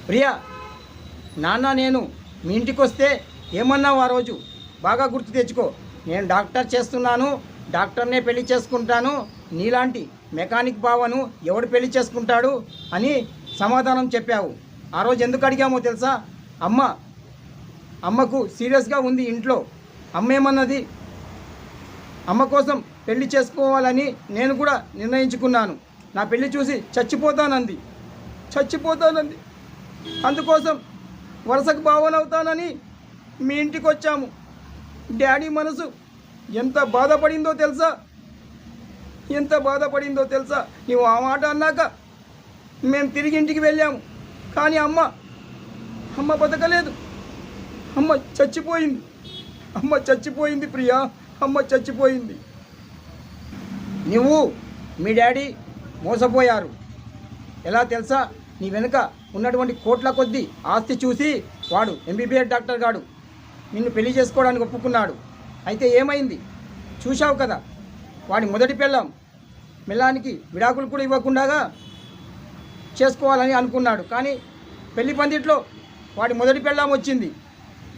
ప్రియా, నాన్న నేను మీ ఇంటికి వస్తే ఏమన్నావు ఆ రోజు? బాగా గుర్తు తెచ్చుకో. నేను డాక్టర్ చేస్తున్నాను, డాక్టర్నే పెళ్లి చేసుకుంటాను, నీలాంటి మెకానిక్ బావను ఎవడు పెళ్లి చేసుకుంటాడు అని సమాధానం చెప్పావు. ఆ రోజు ఎందుకు అడిగామో తెలుసా? అమ్మకు సీరియస్గా ఉంది ఇంట్లో. అమ్మ ఏమన్నది? అమ్మ కోసం పెళ్లి చేసుకోవాలని నేను కూడా నిర్ణయించుకున్నాను. నా పెళ్లి చూసి చచ్చిపోతానంది. అందుకోసం వరుసకు భావనవుతానని మీ ఇంటికి వచ్చాము. డాడీ మనసు ఎంత బాధపడిందో తెలుసా? నువ్వు ఆ మాట అన్నాక మేము తిరిగి ఇంటికి వెళ్ళాము. కానీ అమ్మ బతకలేదు. అమ్మ చచ్చిపోయింది ప్రియా, అమ్మ చచ్చిపోయింది. నువ్వు మీ డాడీ మోసపోయారు. ఎలా తెలుసా? నీ వెనుక ఉన్నటువంటి కోట్ల కొద్దీ ఆస్తి చూసి వాడు ఎంబీబీఎస్ డాక్టర్ గాడు నిన్ను పెళ్లి చేసుకోవడానికి ఒప్పుకున్నాడు. అయితే ఏమైంది చూశావు కదా? వాడి మొదటి మెల్లానికి విడాకులు కూడా ఇవ్వకుండా చేసుకోవాలని అనుకున్నాడు. కానీ పెళ్లి పందిట్లో వాడి మొదటి పెళ్ళాం వచ్చింది.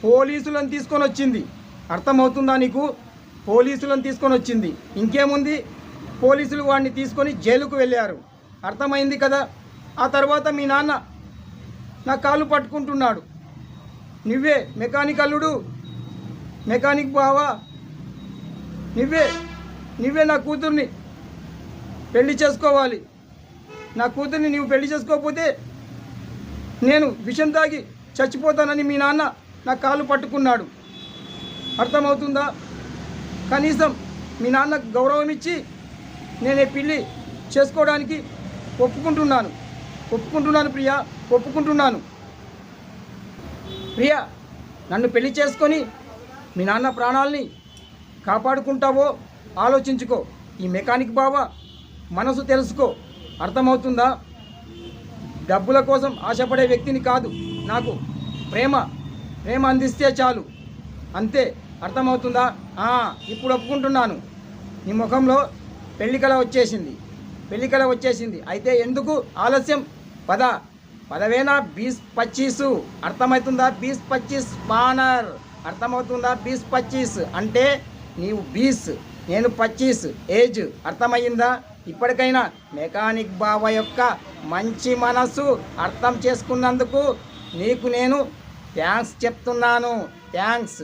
పోలీసులను తీసుకొని వచ్చింది. అర్థమవుతుందా నీకు? పోలీసులను తీసుకొని వచ్చింది. ఇంకేముంది, పోలీసులు వాడిని తీసుకొని జైలుకు వెళ్ళారు. అర్థమైంది కదా? ఆ తర్వాత మీ నాన్న నా కాలు పట్టుకుంటున్నాడు. నువ్వే మెకానిక్ అల్లుడు, మెకానిక్ బావా, నువ్వే నా కూతుర్ని పెళ్లి చేసుకోవాలి. నా కూతుర్ని నువ్వు పెళ్లి చేసుకోకపోతే నేను విషం తాగి చచ్చిపోతానని మీ నాన్న నా కాలు పట్టుకున్నాడు. అర్థమవుతుందా? కనీసం మీ నాన్నకు గౌరవం ఇచ్చి నేనే పెళ్లి చేసుకోవడానికి ఒప్పుకుంటున్నాను ప్రియా, ఒప్పుకుంటున్నాను. ప్రియా, నన్ను పెళ్లి చేసుకొని మీ నాన్న ప్రాణాలని కాపాడుకుంటావో ఆలోచించుకో. ఈ మెకానిక్ బావా మనసు తెలుసుకో. అర్థమవుతుందా? డబ్బుల కోసం ఆశపడే వ్యక్తిని కాదు. నాకు ప్రేమ అందిస్తే చాలు, అంతే. అర్థమవుతుందా? ఇప్పుడు ఒప్పుకుంటున్నాను. నీ ముఖంలో పెళ్లికల వచ్చేసింది. అయితే ఎందుకు ఆలస్యం? పదవేనా 20-25. అర్థమవుతుందా? 20-25 పానర్. అర్థమవుతుందా? 20-25 అంటే నీవు 20, నేను 25 ఏజ్. అర్థమయ్యిందా? ఇప్పటికైనా మెకానిక్ బావ యొక్క మంచి మనసు అర్థం చేసుకున్నందుకు నీకు నేను థ్యాంక్స్ చెప్తున్నాను. థ్యాంక్స్.